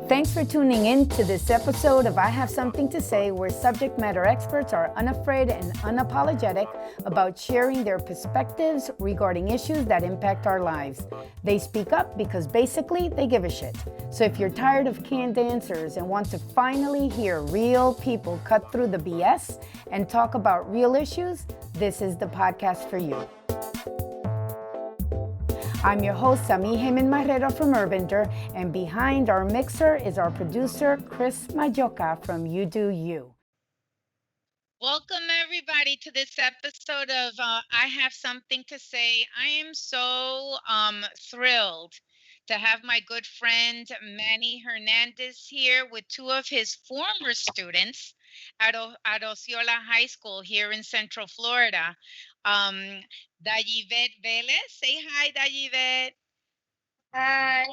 Thanks for tuning in to this episode of I Have Something to Say, where subject matter experts are unafraid and unapologetic about sharing their perspectives regarding issues that impact our lives. They speak up because basically they give a shit. So if you're tired of canned answers and want to finally hear real people cut through the BS and talk about real issues, this is the podcast for you. I'm your host, Sami Heyman Marrero from Urbander, and behind our mixer is our producer, Chris Majoka from UdoU. Welcome, everybody, to this episode of I Have Something to Say. I am so thrilled to have my good friend, Manny Hernández, here with two of his former students at Osceola High School here in Central Florida. Dayivet Vélez. Say hi, Dayivet. Hi.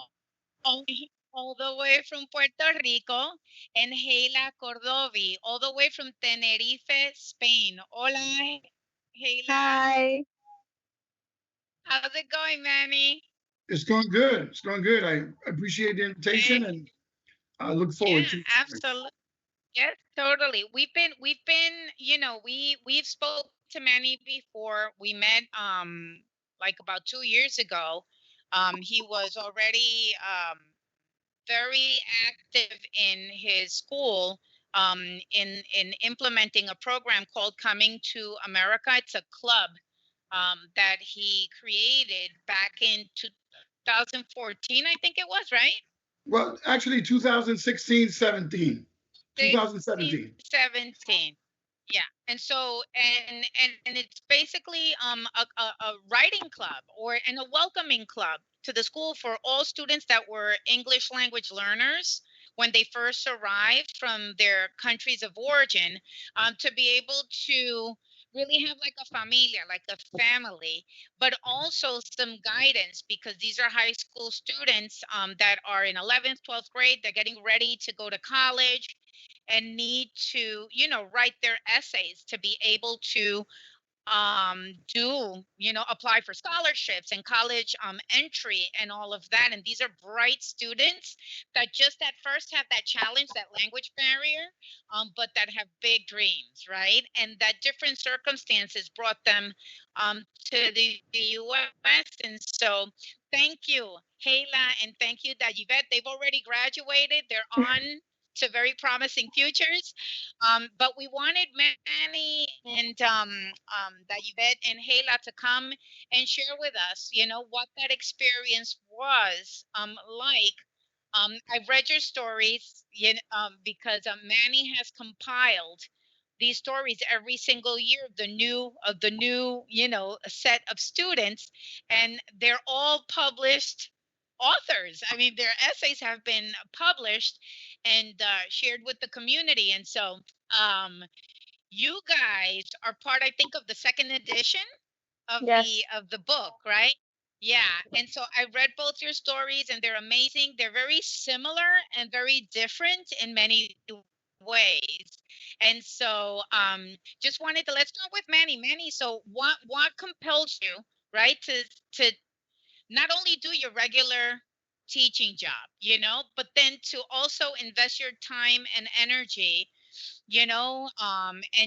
All the way from Puerto Rico, and Hayla Cordovi, all the way from Tenerife, Spain. Hola, Hayla. Hi. How's it going, Manny? It's going good. It's going good. I appreciate the invitation and I look forward to it. Absolutely. Yes, totally. We've been, we've spoke to Manny before. We met like about 2 years ago. He was already very active in his school in implementing a program called Coming to America. It's a club that he created back in 2014, I think it was, right? Well, actually 2016, 17. 2017. 17. Yeah. And so and it's basically a writing club and a welcoming club to the school for all students that were English language learners when they first arrived from their countries of origin, to be able to really have like a familia, like a family, but also some guidance, because these are high school students that are in 11th, 12th grade. They're getting ready to go to college and need to, write their essays to be able to apply for scholarships and college entry and all of that. And these are bright students that just at first have that challenge, that language barrier, but that have big dreams, right? And that different circumstances brought them to the US. And so thank you, Hayla, and thank you, Dayivet. They've already graduated. They're on to very promising futures. But we wanted Manny and Dayivet and Hayla to come and share with us, what that experience was like. I've read your stories, because Manny has compiled these stories every single year of the new set of students, and they're all published authors. I mean, their essays have been published and shared with the community. And so you guys are part, I think, of the second edition of Yes. the book, right? Yeah. And so I read both your stories, and they're amazing. They're very similar and very different in many ways. And so just wanted to, let's start with Manny. Manny, so what compels you, right, to not only do your regular teaching job, but then to also invest your time and energy, and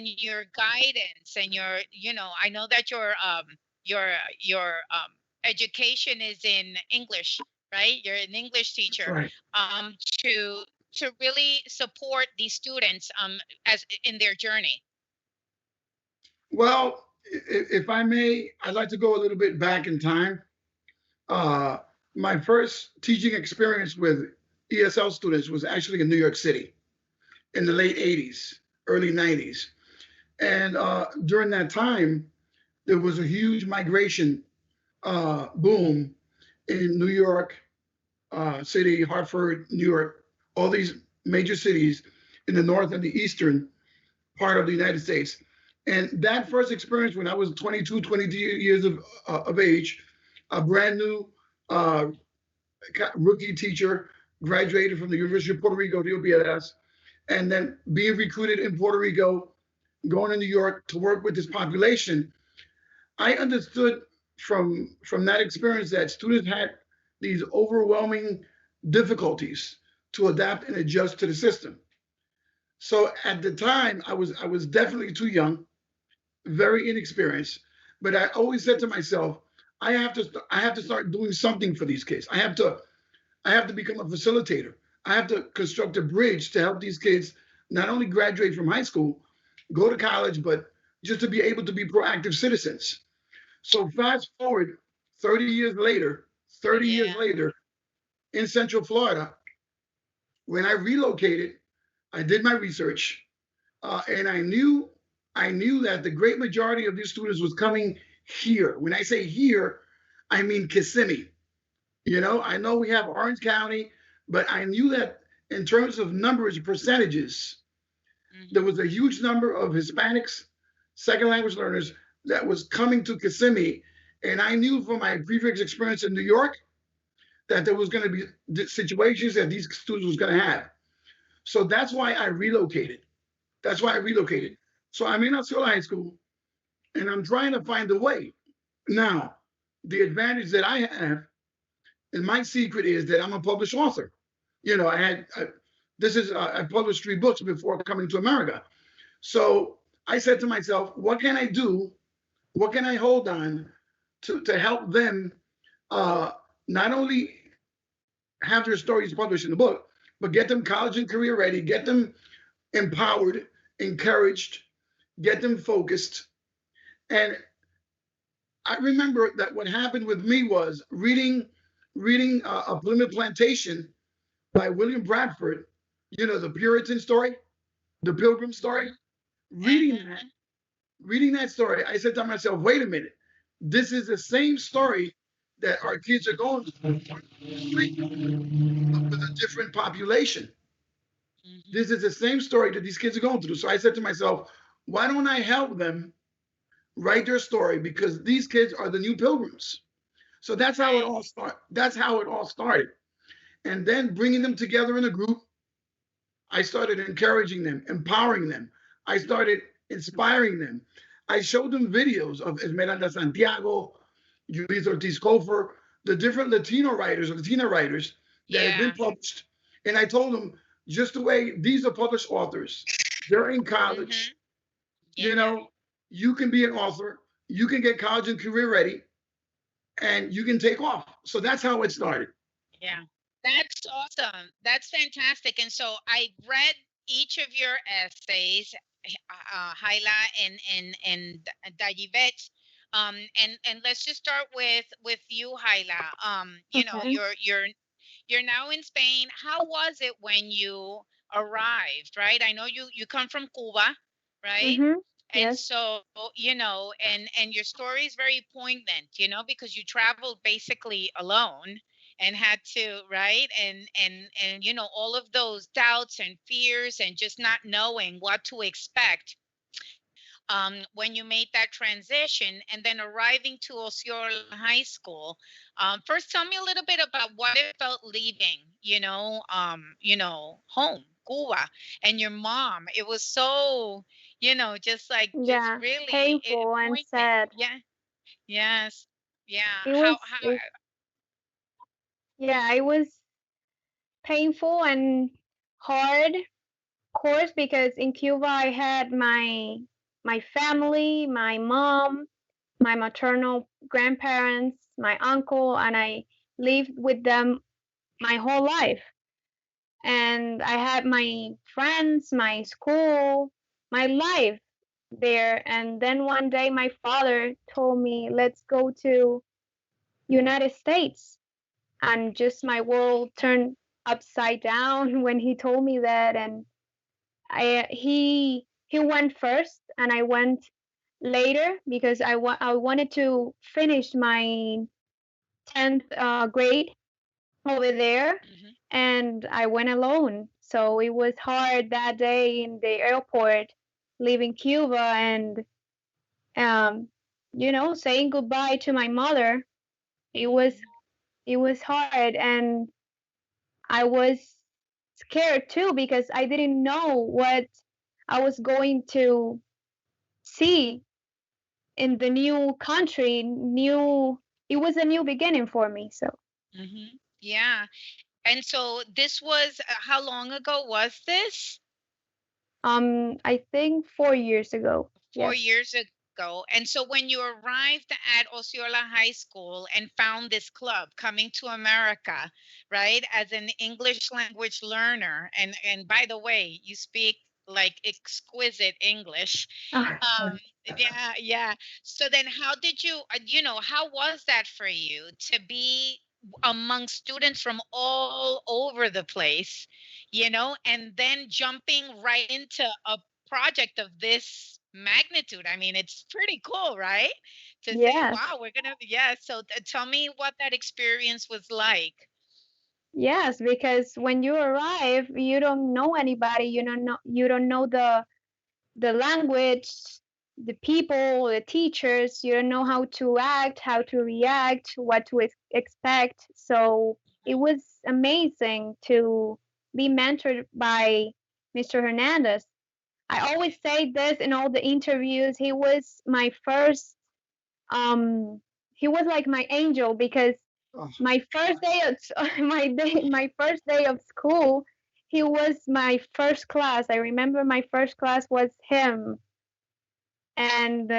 your guidance and I know that your education is in English, right? You're an English teacher. Right. To really support these students as in their journey. Well, if I may, I'd like to go a little bit back in time. My first teaching experience with ESL students was actually in New York City in the late 80s, early 90s. And during that time, there was a huge migration boom in New York City, Hartford, New York, all these major cities in the north and the eastern part of the United States. And that first experience, when I was 22, 23 years of age, a brand new rookie teacher, graduated from the University of Puerto Rico, the UBLS, and then being recruited in Puerto Rico, going to New York to work with this population, I understood from that experience that students had these overwhelming difficulties to adapt and adjust to the system. So at the time, I was definitely too young, very inexperienced. But I always said to myself, I have to start doing something for these kids. I have to become a facilitator. I have to construct a bridge to help these kids not only graduate from high school, go to college, but just to be able to be proactive citizens. So fast forward 30 years later, 30 years Yeah. later in Central Florida, when I relocated, I did my research, and I knew that the great majority of these students was coming here. When I say here, I mean Kissimmee. You know, I know we have Orange County, but I knew that in terms of numbers, percentages, there Mhm. was a huge number of Hispanics, second language learners that was coming to Kissimmee. And I knew from my previous experience in New York that there was going to be situations that these students was going to have. So that's why I relocated. That's why I relocated. So I'm in Osceola High School and I'm trying to find a way. Now, the advantage that I have, and my secret is that I'm a published author. You know, I published 3 books before coming to America. So I said to myself, what can I do? What can I hold on to help them uh, not only have their stories published in the book, but get them college and career ready, get them empowered, encouraged, get them focused. And I remember that what happened with me was reading A Plymouth Plantation by William Bradford. You know, the Puritan story, the Pilgrim story. Reading that, Mhm. reading that story, I said to myself, "Wait a minute, this is the same story that our kids are going through, but with a different population. Mhm. This is the same story that these kids are going through." So I said to myself, "Why don't I help them write their story? Because these kids are the new pilgrims." So that's how it Right. all started. That's how it all started. And then bringing them together in a group, I started encouraging them, empowering them. I started inspiring them. I showed them videos of Esmeralda Santiago, Julissa Ortiz Cofer, the different Latino writers, Latina writers that had been Yeah. published. And I told them, just the way these are published authors, they're in college, Mhm. you Yeah. know, you can be an author, you can get college and career ready, and you can take off. So that's how it started. Yeah. That's awesome. That's fantastic. And so I read each of your essays, Hayla and Dayivet. And let's just start with you, Hayla. You know, Okay. you're now in Spain. How was it when you arrived, right? I know you come from Cuba, right? Mm-hmm. And Yes. so, you know, and your story is very poignant, you know, because you traveled basically alone and had to, right? And you know, all of those doubts and fears and just not knowing what to expect when you made that transition and then arriving to Osceola High School. First, tell me a little bit about what it felt leaving, you know, home, Cuba, and your mom. It was so, you know, just like just Yeah. really Painful and poignant. sad. Yeah. Yes. Yeah. It was. How? Yeah. It was painful and hard, of course, because in Cuba I had my family, my mom, my maternal grandparents, my uncle, and I lived with them my whole life. And I had my friends, my school, my life there. And then one day my father told me, "Let's go to United States." And just my world turned upside down when he told me that. And he went first and I went later because I wanted to finish my 10th grade over there, Mhm. and I went alone. So it was hard that day in the airport leaving Cuba and um, saying goodbye to my mother. It was Mhm. it was hard, and I was scared too because I didn't know what I was going to see in the new country. New It was a new beginning for me. So Mhm. Yeah. And so this was how long ago was this? I think 4 years ago. 4 years ago. And so when you arrived at Osceola High School and found this club coming to America, right, as an English language learner, and by the way, you speak like exquisite English. Yes. Yeah, yeah. So then how did you, how was that for you to be among students from all over the place, and then jumping right into a project of this magnitude? I mean, it's pretty cool, right? To say, Yes. wow, we're gonna, yeah. So tell me what that experience was like. Yes, because when you arrive, you don't know anybody. You don't know the language, the people, the teachers. You don't know how to act, how to react, what to expect. So it was amazing to be mentored by Mr. Hernandez. I always say this in all the interviews. He was my first. Um, he was like my angel because Oh, my first day of my first day of school, he was my first class. I remember my first class was him, and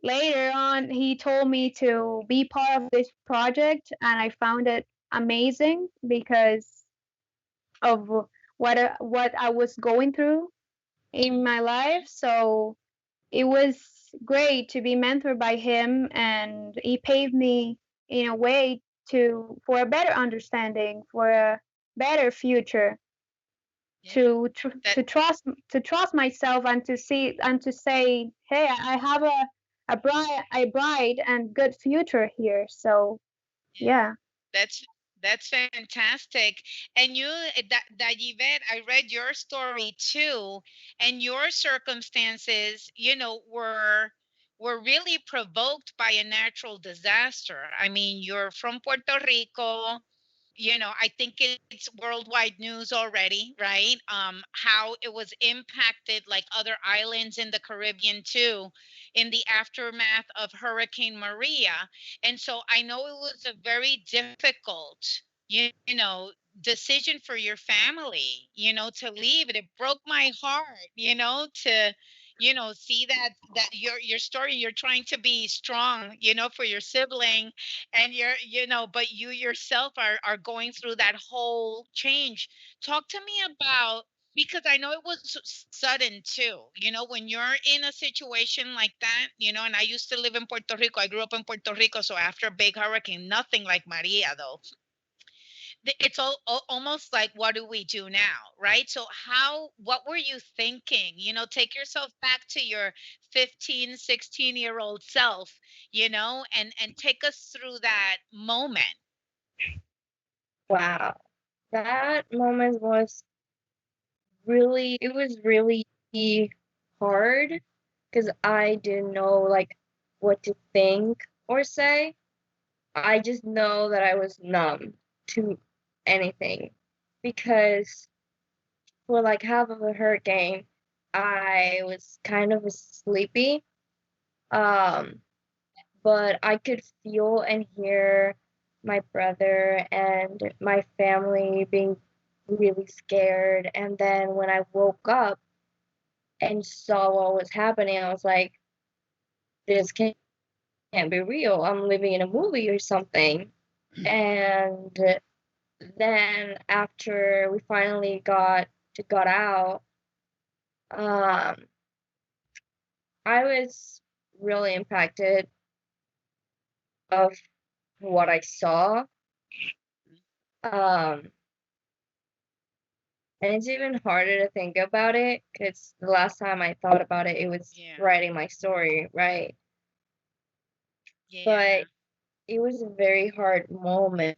later on he told me to be part of this project, and I found it amazing because of what I was going through in my life. So it was great to be mentored by him, and he paved me in a way to for a better understanding, for a better future, Yeah. to That, trust myself, and to see and to say, hey, I have a bright and good future here. So yeah. yeah. That's fantastic. And you, Dayivet, I read your story too, and your circumstances, were really provoked by a natural disaster. I mean, you're from Puerto Rico. I think it's worldwide news already, right? How it was impacted like other islands in the Caribbean too, in the aftermath of Hurricane Maria. And so I know it was a very difficult, you know, decision for your family, to leave it. It broke my heart, to see that your story, you're trying to be strong, for your sibling, and but you yourself are going through that whole change. Talk to me about, because I know it was sudden too, when you're in a situation like that, and I used to live in Puerto Rico. I grew up in Puerto Rico, so after a big hurricane, nothing like Maria though. It's almost like, what do we do now, right? So what were you thinking? Take yourself back to your 15, 16-year-old self, and take us through that moment. Wow. That moment was really hard because I didn't know like what to think or say. I just know that I was numb to anything because for like half of the hurricane, I was kind of sleepy. Um, but I could feel and hear my brother and my family being really scared. And then when I woke up and saw what was happening, I was like, this can't be real. I'm living in a movie or something. And then after we finally got out, um, I was really impacted of what I saw. Um, and it's even harder to think about it because the last time I thought about it, it was Yeah. writing my story, right? Yeah. But it was a very hard moment,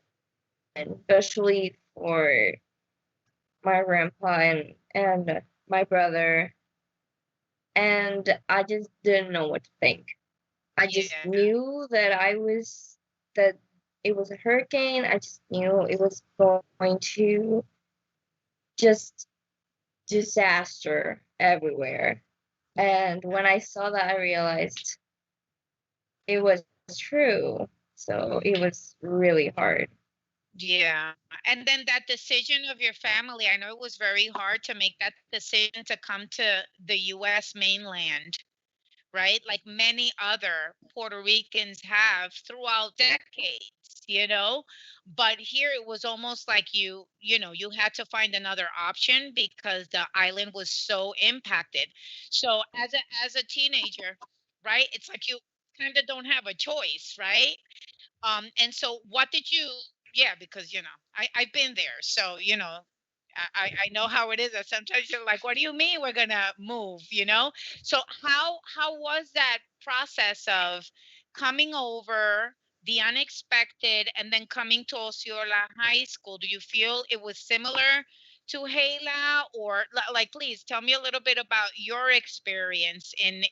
especially for my grandpa and my brother. And I just didn't know what to think. I just Yeah. knew that it was a hurricane. I just knew it was going to just disaster everywhere. And when I saw that, I realized it was true. So it was really hard. Yeah. And then that decision of your family, I know it was very hard to make that decision to come to the US mainland, right? Like many other Puerto Ricans have throughout decades, you know? But here it was almost like you had to find another option because the island was so impacted. So as a teenager, right? It's like you kind of don't have a choice, right? And so what did you, yeah, because I've been there. So, I know how it is that sometimes you're like, what do you mean we're gonna move, So how was that process of coming over, the unexpected, and then coming to Osceola High School? Do you feel it was similar to Hayla, or like, please tell me a little bit about your experience in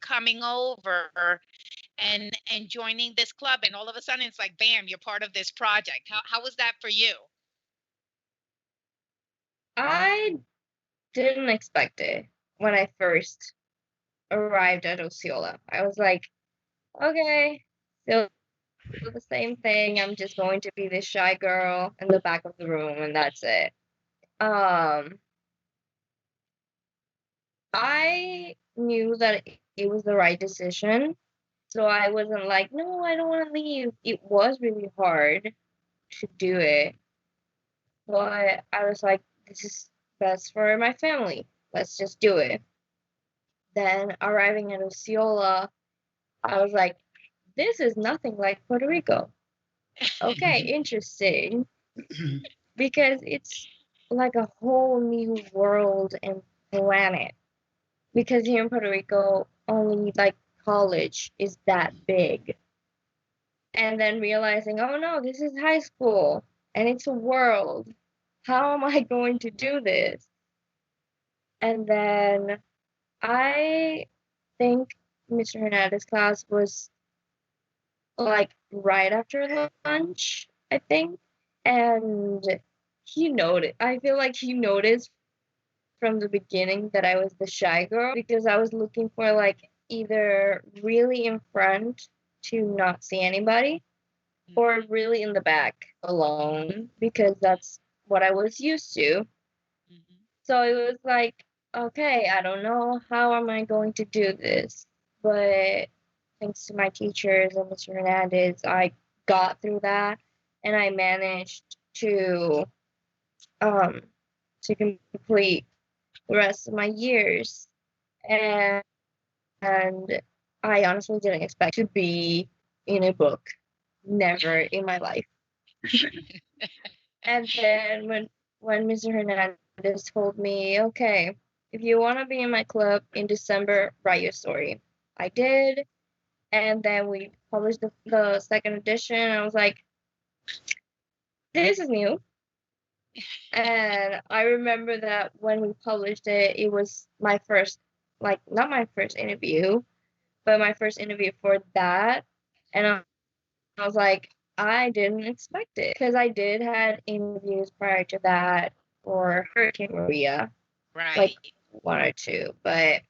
coming over and joining this club, and all of a sudden it's like bam, you're part of this project. How was that for you? I didn't expect it when I first arrived at Osceola. I was like, okay, still the same thing. I'm just going to be this shy girl in the back of the room, and that's it. Um, I knew that it was the right decision, so I wasn't like, no, I don't want to leave. It was really hard to do it, but I was like, this is best for my family. Let's just do it. Then arriving at Osceola, I was like, this is nothing like Puerto Rico. Okay, interesting. Because it's like a whole new world and planet. Because here in Puerto Rico, only like college is that big. And then realizing, oh no, this is high school and it's a world. How am I going to do this? And then I think Mr. Hernandez's class was like right after lunch, I think. And he noticed, I feel like he noticed from the beginning that I was the shy girl because I was looking for like either really in front to not see anybody or really in the back alone because that's what I was used to. Mhm. So it was like, okay, I don't know how am I going to do this, but thanks to my teachers and Mr. Hernandez, I got through that and I managed um to complete the rest of my years. And, and I honestly didn't expect to be in a book. Never in my life. And then when Mr. Hernandez told me, okay, if you want to be in my club in December, write your story. I did. And then we published the second edition. I was like, this is new. And I remember that when we published it, it was my first, like, not my first interview, but my first interview for that. And I was like, I didn't expect it because I did had interviews prior to that for Hurricane Maria, like Right. one or two, but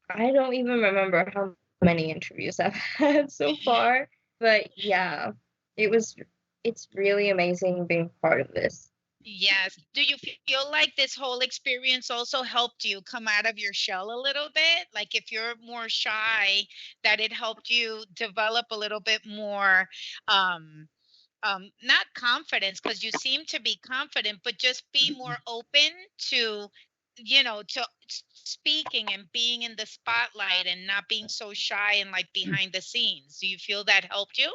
I don't even remember how many interviews I've had so far. But yeah, it was, it's really amazing being part of this. Yes. Do you feel like this whole experience also helped you come out of your shell a little bit? Like if you're more shy, that it helped you develop a little bit more um not confidence, because you seem to be confident, but just be more open to speaking and being in the spotlight and not being so shy and like behind the scenes. Do you feel that helped you?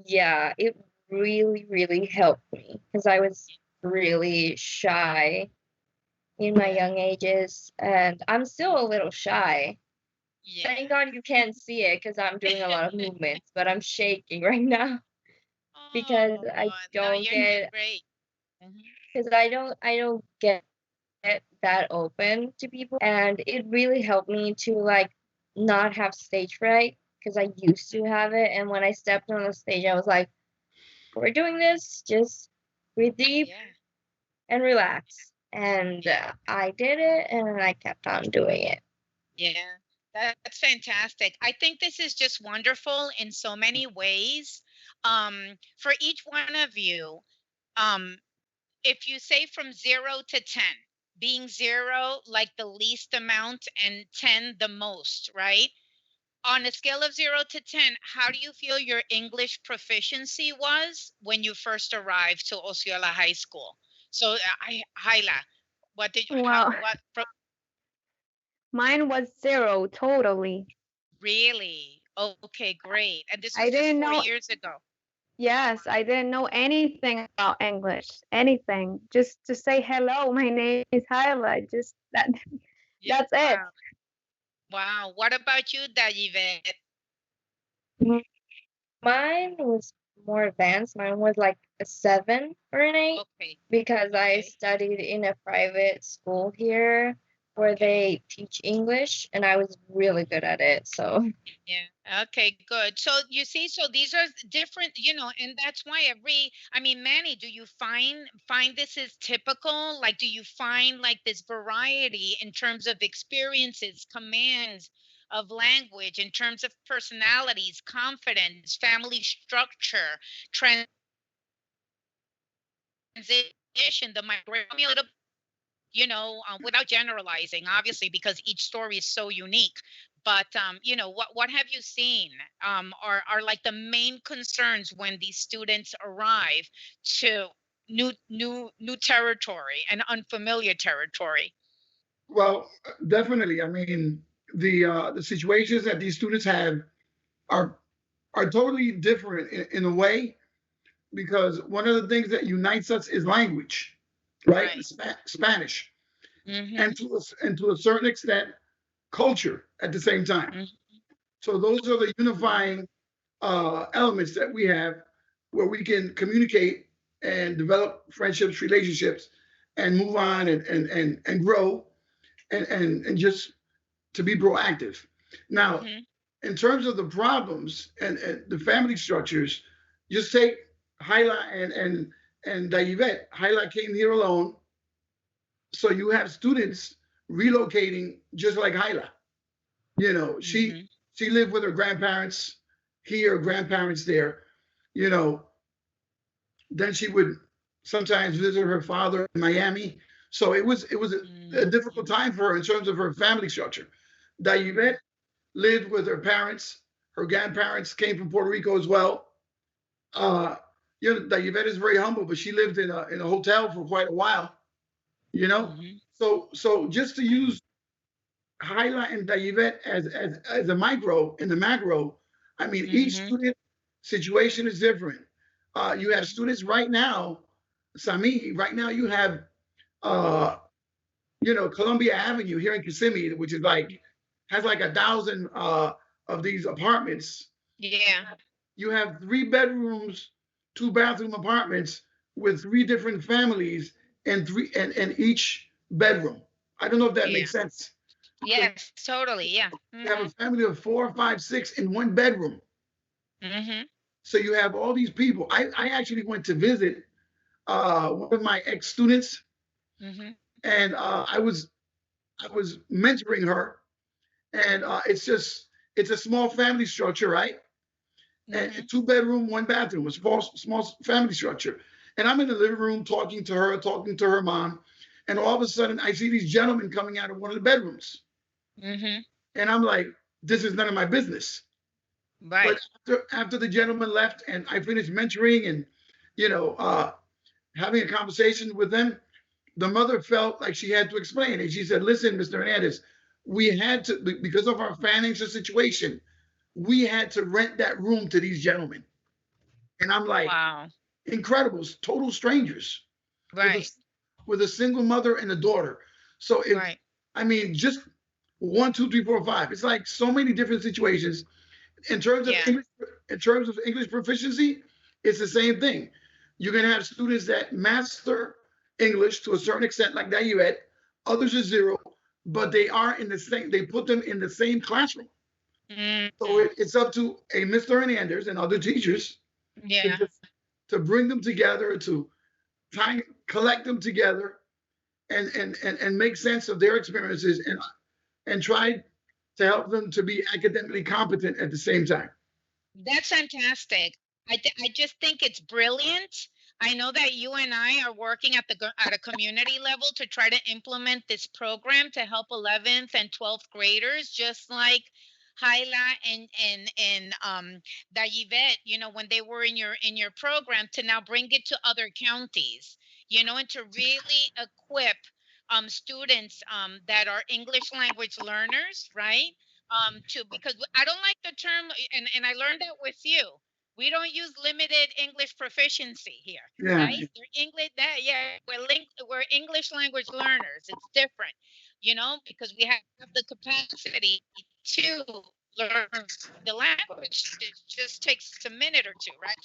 Yeah, it really, really helped me because I was really shy in my Yeah. young ages, and I'm still a little shy. Yeah. Thank God you can't see it because I'm doing a lot of movements, but I'm shaking right now because Oh, no, you're great. Mhm. I don't get that open to people, and it really helped me to like not have stage fright because I used to have it, and when I stepped on the stage, I was like, "We're doing this, just breathe deep Yeah. and relax." And I did it, and I kept on doing it. Yeah, that's fantastic. I think this is just wonderful in so many ways. For each one of you, um, if you say from 0 to 10, being 0 like the least amount and 10 the most, right? On a scale of 0 to 10, how do you feel your English proficiency was when you first arrived to Osceola High School? So, Hayla, what did you, how, Well, what, mine was zero totally. really? Okay, great. And this was I just didn't four know. years ago. Yes, I didn't know anything about English. Anything. Just to say hello. My name is Hayla. Just that. Yeah. That's it. Wow. Wow. What about you, Dayivet? Mm, Mine was more advanced. Mine was like a 7 or an 8 Okay. because I Okay. studied in a private school here where Okay. they teach English and I was really good at it. So Yeah. Okay, good. So you see, so these are different, and that's why I mean, Manny, do you find this is typical? Like, do you find like this variety in terms of experiences, commands of language, in terms of personalities, confidence, family structure, transition, the migration, without generalizing, obviously, because each story is so unique. But what have you seen? Are like the main concerns when these students arrive to new territory and unfamiliar territory? Well, definitely. I mean, the situations that these students have are are totally different in a way, because one of the things that unites us is language, right? Right. Spanish, Mm-hmm. and to a certain extent, culture at the same time. So those are the unifying elements that we have, where we can communicate and develop friendships, relationships, and move on and grow and just to be proactive. Now, Mm-hmm. in terms of the problems and the family structures, just take Hayla and Dayivet. Hayla came here alone, so you have students relocating just like Hayla. You know, she Mm-hmm. she lived with her grandparents here, grandparents there. You know, then she would sometimes visit her father in Miami. So it was a difficult time for her in terms of her family structure. Dayivet lived with her parents. Her grandparents came from Puerto Rico as well. Uh, Dayivet is very humble, but she lived in a hotel for quite a while. You know, Mm-hmm. so just to use Hyla and Dayivet as a micro in the macro, I mean, each Mm-hmm. student situation is different. You have Mm-hmm. students right now, Sami, right now you have, uh, Columbia Avenue here in Kissimmee, which is like, has like 1,000 of these apartments. Yeah. You have 3 bedrooms, 2 bathroom apartments with 3 different families and each bedroom. I don't know if that Yeah. makes sense. So Yes, totally. Yeah. you have Mm-hmm. a family of 4, 5, 6 in 1 bedroom. Mm-hmm. So you have all these people. I actually went to visit one of my ex students, Mm-hmm. and I was mentoring her, and it's a small family structure, right? And Mm-hmm. 2 bedroom, 1 bathroom, a small family structure. And I'm in the living room talking to her, talking to her mom, and all of a sudden I see these gentlemen coming out of one of the bedrooms, Mm-hmm. and I'm like, this is none of my business. But Right. after the gentleman left and I finished mentoring and you know uh, having a conversation with them, the mother felt like she had to explain. And she said, "Listen, Mr. Hernandez, we had to, because of our financial situation, we had to rent that room to these gentlemen." And I'm like, Wow. incredibles, total strangers with a Right. with a single mother and a daughter. So Right. I mean, just one, two, three, four, five. It's like so many different situations in terms of Yeah. English, in terms of English proficiency, it's the same thing. You're gonna have students that master English to a certain extent, like that you had. Others are zero, but they are in the same. They put them in the same classroom. So Mm-hmm. it's up to a Mr. Hernandez and other teachers to Yeah. just to bring them together, to try and collect them together, and make sense of their experiences, and try to help them to be academically competent at the same time. That's fantastic. I just think it's brilliant. I know that you and I are working at at a community level to try to implement this program to help 11th and 12th graders, just like Hayla and Dayivet, when they were in your program, to now bring it to other counties, and to really equip students that are English language learners, right? To Because I don't like the term, and I learned that with you. We don't use limited English proficiency here, Yeah. right? They're English that yeah, we're English language learners. It's different, because we have the capacity to learn the language. It just takes a minute or two, right?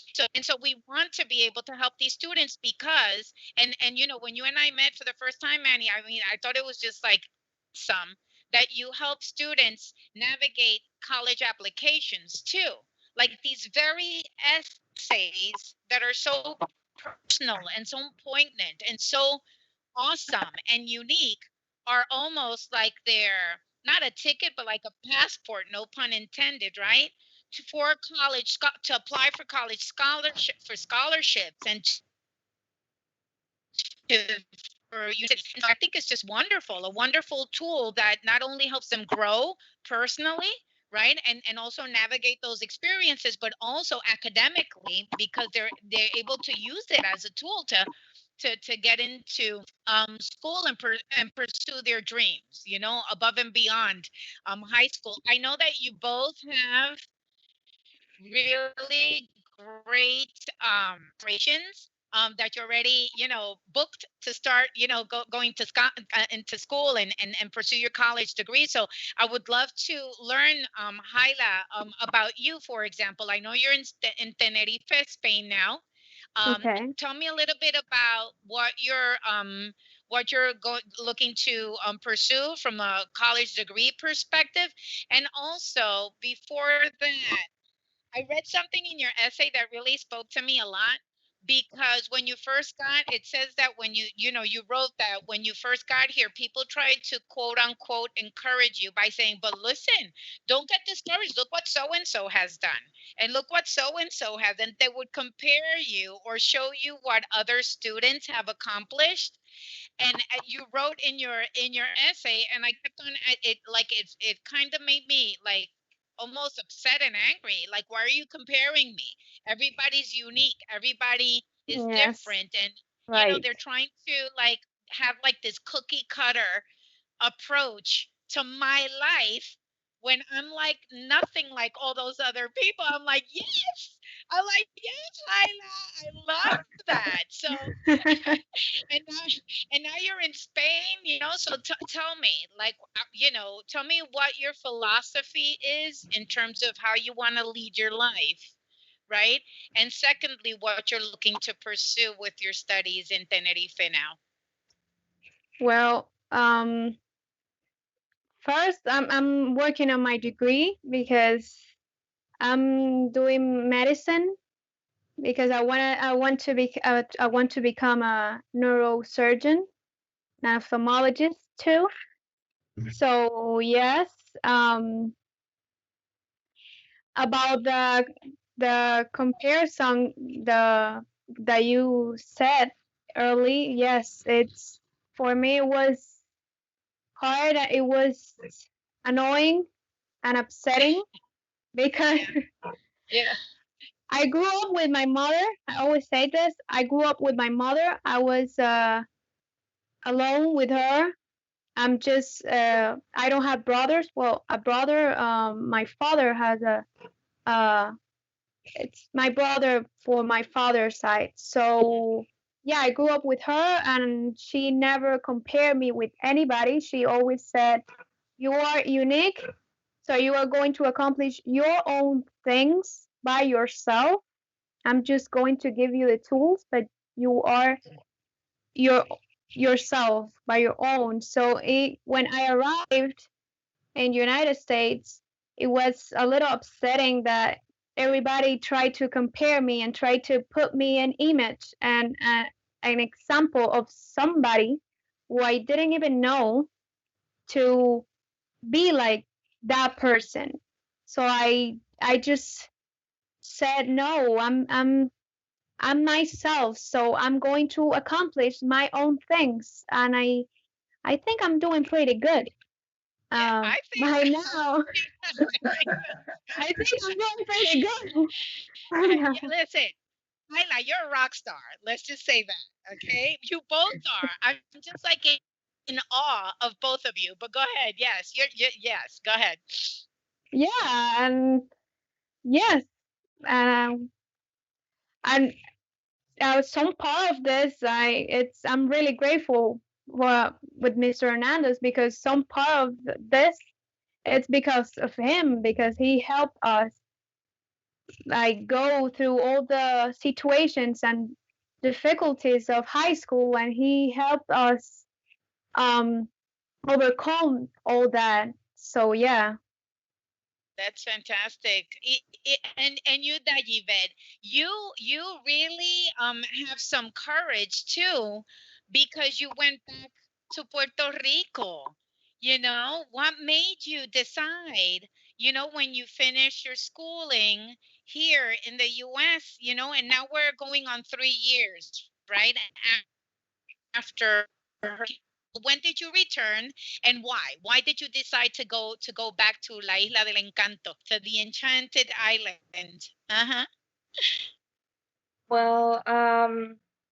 So we want to be able to help these students because and when you and I met for the first time, Manny, I mean, I thought it was just like some that you help students navigate college applications too, like these very essays that are so personal and so poignant and so awesome and unique are almost like they're not a ticket but like a passport, no pun intended, right? For to apply for college scholarships and to for university. So I think it's just wonderful, a wonderful tool that not only helps them grow personally, right, and also navigate those experiences, but also academically because they're able to use it as a tool to get into school and pursue their dreams, above and beyond high school. I know that you both have really great operations that you're already booked to start going to into school and pursue your college degree. So I would love to learn, Hyla, about you. For example, I know you're in Tenerife, Spain now. Okay. Tell me a little bit about what you're looking to pursue from a college degree perspective, and also before that, I read something in your essay that really spoke to me a lot, because when you first got, it says that when you wrote that when you first got here, people tried to quote unquote encourage you by saying, but listen, don't get discouraged. Look what so and so has done. And look what so and so has. And they would compare you or show you what other students have accomplished. And you wrote in your essay, and I kept on it, like it kind of made me like almost upset and angry, like, why are you comparing me? Everybody's unique, everybody is Yes. different, and Right. they're trying to like have like this cookie cutter approach to my life when I'm like nothing like all those other people. I'm like, yes, I'm like, yes, Lila, I love that. So and now, and now you're in Spain, so tell me, like, tell me what your philosophy is in terms of how you want to lead your life, right? And secondly, what you're looking to pursue with your studies in Tenerife now. Well, first I'm working on my degree because I'm doing medicine because I want to become a neurosurgeon, an ophthalmologist too. So yes, um, about the comparison that you said early, yes, it's for me it was hard. It was annoying and upsetting because Yeah. I grew up with my mother. I always say this. I grew up with my mother. I was alone with her. I don't have brothers. Well, a brother. My father has uh, it's my brother for my father's side. So yeah, I grew up with her, and she never compared me with anybody. She always said, "You are unique, so you are going to accomplish your own things by yourself. I'm just going to give you the tools, but you are your yourself by your own." So when I arrived in United States, it was a little upsetting that everybody tried to compare me and tried to put me an image and an example of somebody who I didn't even know to be like that person. So I just said no. I'm myself, so I'm going to accomplish my own things, and I think I'm doing pretty good. Yeah, I think By so. now, I think I'm doing pretty good. By now. Yeah, listen, Hayla, you're a rock star. Let's just say that, okay? You both are. I'm just like in awe of both of you. But go ahead. Yes, you're yes. Go ahead. Yeah, and yes, um, and some part of this, I'm really grateful with Mr. Hernandez, because some part of this, it's because of him, because he helped us like go through all the situations and difficulties of high school, and he helped us um overcome all that. So yeah. That's fantastic. And you, Dayivet, you really have some courage too, because you went back to Puerto Rico. What made you decide, when you finish your schooling here in the US, and now we're going on 3 years, right? After her, when did you return, and why? Why did you decide to go back to La Isla del Encanto, to the Enchanted Island? Uh-huh. Well,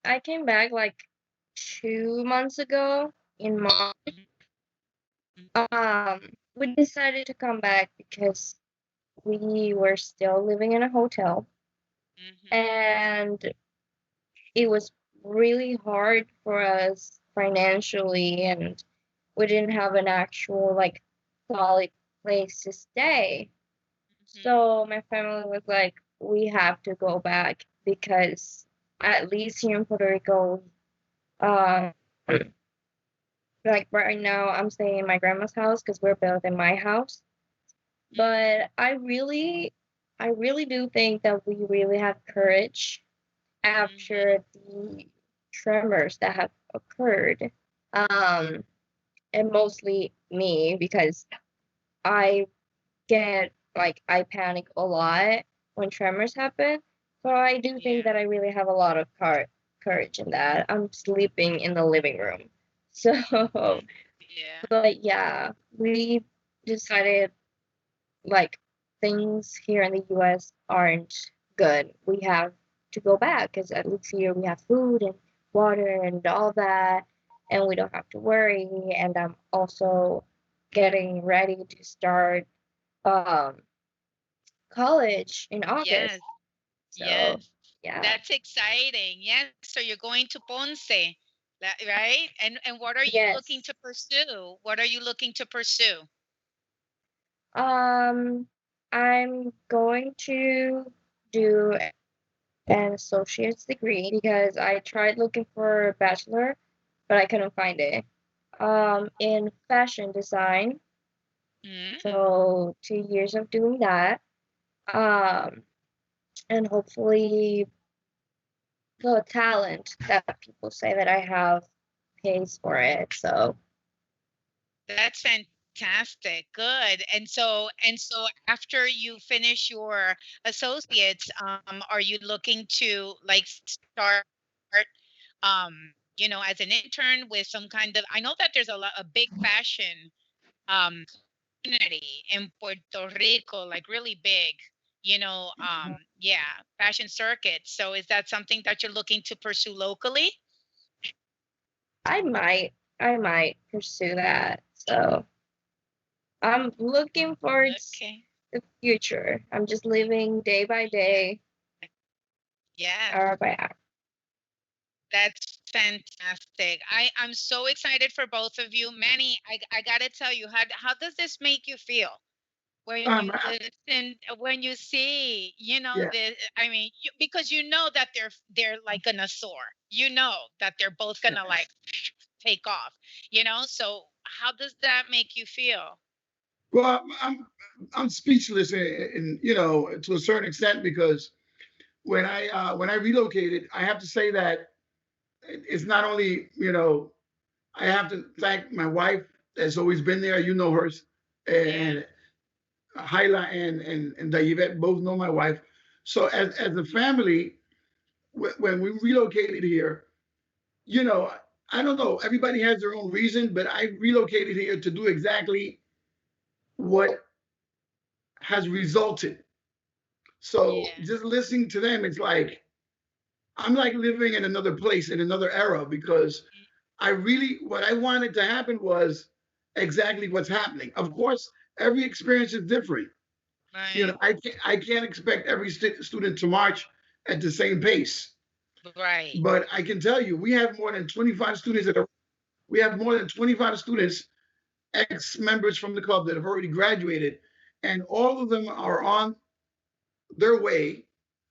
I came back like 2 months ago in March. We decided to come back because we were still living in a hotel, Mm-hmm. and it was really hard for us financially, and we didn't have an actual like solid place to stay. So my family was like, we have to go back because at least here in Puerto Rico, uh, like right now, I'm staying in my grandma's house because we're better than my house. But I really do think that we really have courage after the tremors that have occurred. Um, and mostly me, because I I panic a lot when tremors happen. So I do think that I really have a lot of courage in that. I'm sleeping in the living room. So, Yeah. but yeah, we decided like things here in the US aren't good. We have to go back because at least here we have food and water and all that, and we don't have to worry. And I'm also getting ready to start um, college in August. Yes. So Yes. yeah, That's exciting. Yes. So you're going to Ponce, right? And what are you looking yes. to pursue? What are you looking to pursue? Um, I'm going to do an associate's degree because I tried looking for a bachelor, but I couldn't find it. In fashion design, Mm. so 2 years of doing that. Um, and hopefully the talent that people say that I have pays for it. So That's fantastic. Good. And so after you finish your associates, are you looking to like start as an intern with some kind of, I know that there's a big fashion um community in Puerto Rico, like really big, yeah, fashion circuit. So is that something that you're looking to pursue locally? I might, I might pursue that. So I'm looking for Okay. the future. I'm just living day by day, Yeah. hour by hour. That's fantastic. I'm so excited for both of you. Manny, I gotta tell you, how does this make you feel when you I- listen, when you see, yeah. the, I mean, because you know that they're like gonna soar. You know that they're both gonna like take off. So how does that make you feel? Well, I'm speechless, to a certain extent because when I relocated, I have to say that it's not only I have to thank my wife that's always been there. You know hers, Yeah. and Hayla and Dayivet both know my wife. So as a family, when we relocated here, you know, I don't know, everybody has their own reason, but I relocated here to do exactly what has resulted. So Yeah. just listening to them, it's like I'm like living in another place, in another era, because I really, what I wanted to happen was exactly what's happening. Of course, every experience is different. You know, Right. I can't expect every student to march at the same pace. Right. But I can tell you, we have more than 25 students that are, we have more than 25 students, ex-members from the club that have already graduated, and all of them are on their way,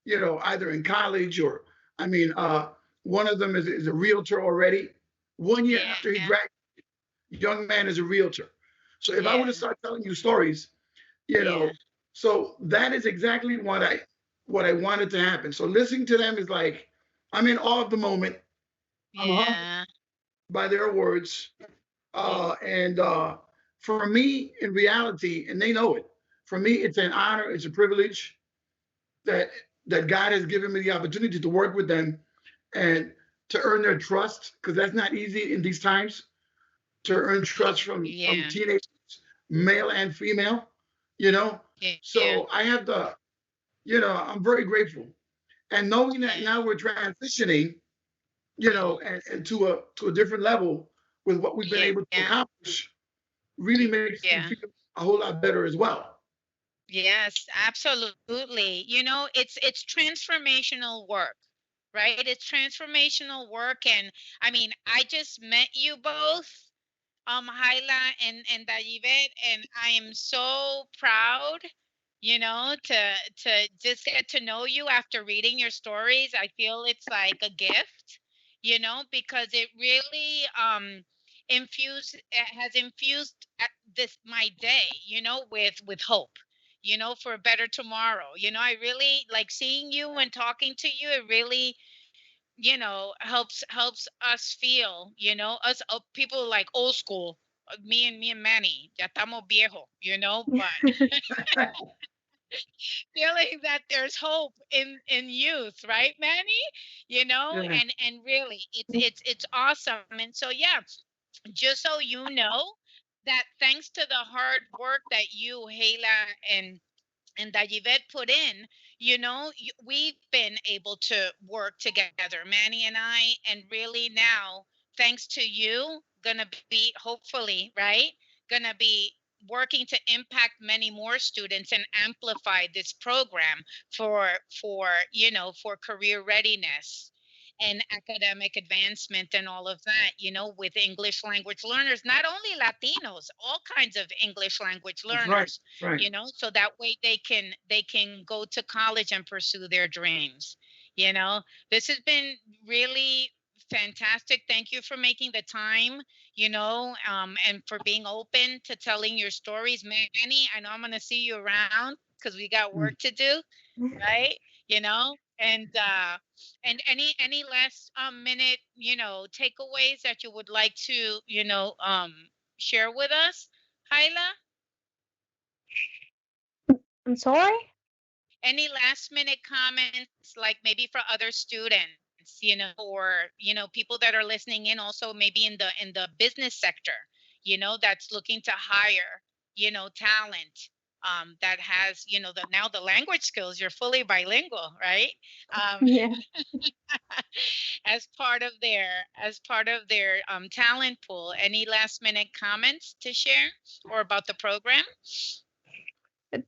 you know, either in college or, I mean, one of them is a realtor already. 1 year after he Yeah. graduated, young man is a realtor. So if I were to Yeah. start telling you stories, you know, Yeah. so that is exactly what I wanted to happen. So listening to them is like I'm in awe of the moment. I'm humbled Yeah. by their words. And for me, in reality, and they know it, for me, it's an honor, it's a privilege that God has given me the opportunity to work with them and to earn their trust, because that's not easy in these times, to earn trust from Yeah. teenagers, male and female, you know. Yeah. So I have the, I'm very grateful. And knowing that Yeah. now we're transitioning, and to a different level with what we've been able to Yeah. accomplish really makes me Yeah. feel a whole lot better as well. Yes, absolutely. It's transformational work, right? It's transformational work, and I mean, I just met you both, Hyla and Dayivet, and I am so proud, to just get to know you after reading your stories. I feel it's like a gift, because it really has infused this my day, with hope, for a better tomorrow. I really like seeing you and talking to you. It really, helps us feel, us people like old school, me and Manny, ya estamos viejo, but feeling that there's hope in youth, right, Manny? Yeah. And really, it's awesome. And so, yeah, just so you know, that thanks to the hard work that you, Hayla, and that Yvette put in, we've been able to work together, Manny and I, and really now, thanks to you, gonna be hopefully, right, gonna be working to impact many more students and amplify this program for career readiness and academic advancement and all of that, with English language learners, not only Latinos, all kinds of English language That's right. learners, That's right. so that way they can go to college and pursue their dreams. you know this has been really fantastic. Thank you for making the time, and for being open to telling your stories, Manny. I know I'm going to see you around because we got Mm. work to do, right? And any last minute, takeaways that you would like to, share with us, Hyla? I'm sorry. Any last minute comments, like maybe for other students, or people that are listening in, also maybe in the business sector, that's looking to hire, talent, that has, now the language skills. You're fully bilingual, right? um, Yeah. as part of their talent pool. Any last minute comments to share or about the program?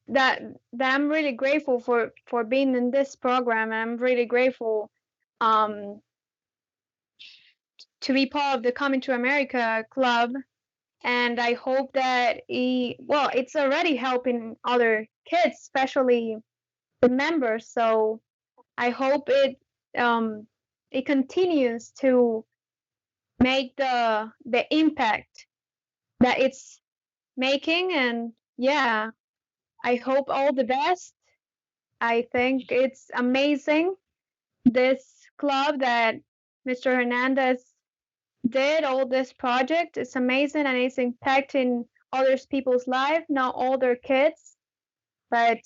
that that I'm really grateful for being in this program, and I'm really grateful um to be part of the Coming to America club. And I hope that it's already helping other kids, especially the members. So I hope um it continues to make the impact that it's making. And yeah, I hope all the best. I think it's amazing, this club that Mr. Hernandez did. All this project is amazing, and it's impacting others people's life, not all their kids, but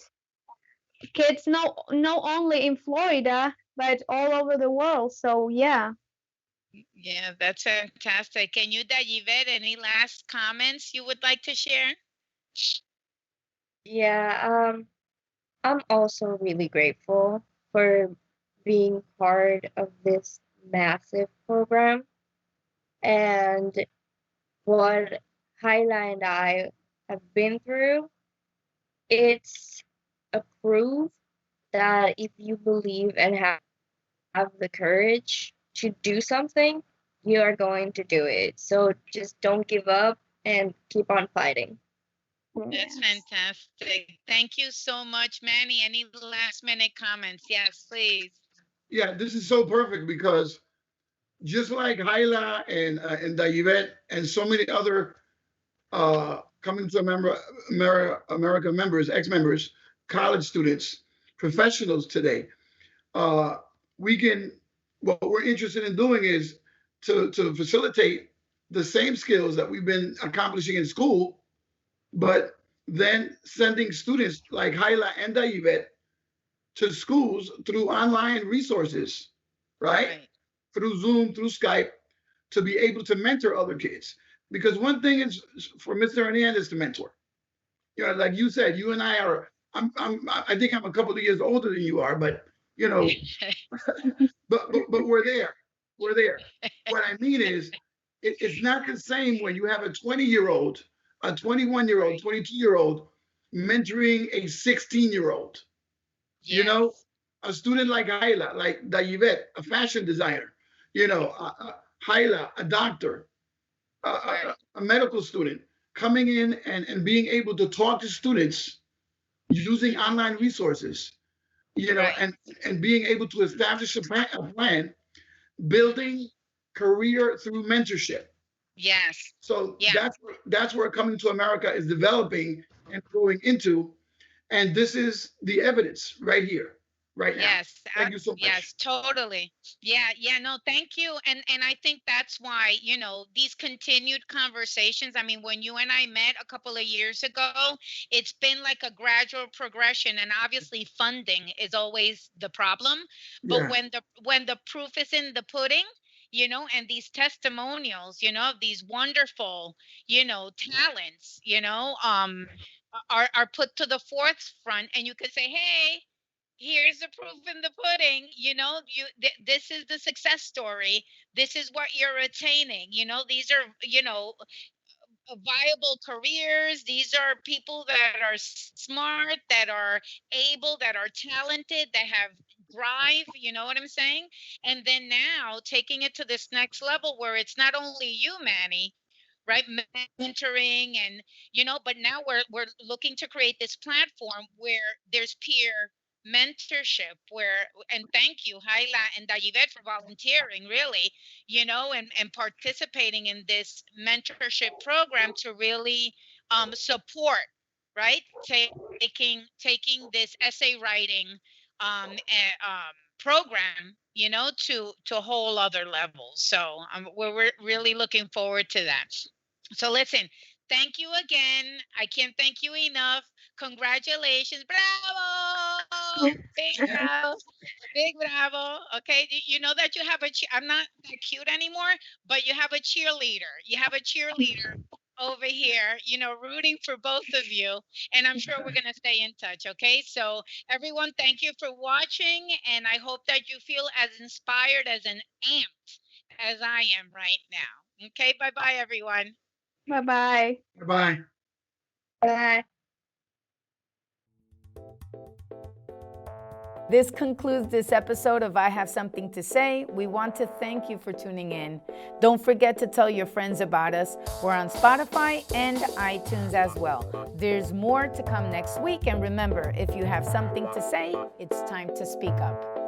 kids not only in Florida, but all over the world. So yeah. Yeah, that's fantastic. Can you, Dayivet, any last comments you would like to share? Yeah, I'm also really grateful for being part of this massive program, and what Hayla and I have been through. It's a proof that if you believe and have the courage to do something, you are going to do it. So just don't give up and keep on fighting. That's Yes. fantastic. Thank you so much, Manny. Any last minute comments? Yes, please. Yeah, this is so perfect because just like Hayla and Dayivet and so many other coming to America members, ex-members, college students, professionals today, uh, we can, what we're interested in doing is to facilitate the same skills that we've been accomplishing in school, but then sending students like Hayla and Dayivet to schools through online resources, right? Right. Through Zoom, through Skype, to be able to mentor other kids. Because one thing is for Mr. Hernandez to mentor. You know, like you said, you and I are. I think I'm a couple of years older than you are, but you know, but we're there. We're there. What I mean is, it's not the same when you have a 20-year-old, a 21-year-old, Right. 22-year-old mentoring a 16-year-old. You know, Yes. a student like Hayla, like Dayivet, a fashion designer. You know, Hayla, a doctor, Right. a medical student, coming in and being able to talk to students using online resources, you know, Right. and being able to establish a plan, building career through mentorship. Yes. So Yeah. that's where Coming to America is developing and growing into, and this is the evidence right here, right now. Yes, Thank you so much. yes, totally. Yeah, yeah, no, thank you. And I think that's why, these continued conversations, I mean, when you and I met a couple of years ago, it's been like a gradual progression, and obviously funding is always the problem. But Yeah, when the proof is in the pudding, and these testimonials, of these wonderful, talents, are put to the forefront, and you could say, "Hey, here's the proof in the pudding, this is the success story, this is what you're attaining, these are, viable careers, these are people that are smart, that are able, that are talented, that have drive, you know what I'm saying? And then now taking it to this next level where it's not only you, Manny, right, mentoring, and but now we're looking to create this platform where there's peer mentorship, where, and thank you, Hayla and Dayivet, for volunteering, really, and participating in this mentorship program to really support, right, taking this essay writing program, to whole other levels. So we're really looking forward to that. So listen, thank you again. I can't thank you enough. Congratulations. Bravo. Big bravo. Big bravo. Okay. You know that you have I'm not that cute anymore, but you have a cheerleader. You have a cheerleader over here, rooting for both of you. And I'm sure we're going to stay in touch. Okay. So, everyone, thank you for watching. And I hope that you feel as inspired, as an amped as I am right now. Okay. Bye bye, everyone. Bye bye. bye. Bye. This concludes this episode of I Have Something to Say. We want to thank you for tuning in. Don't forget to tell your friends about us. We're on Spotify and iTunes as well. There's more to come next week. And remember, if you have something to say, it's time to speak up.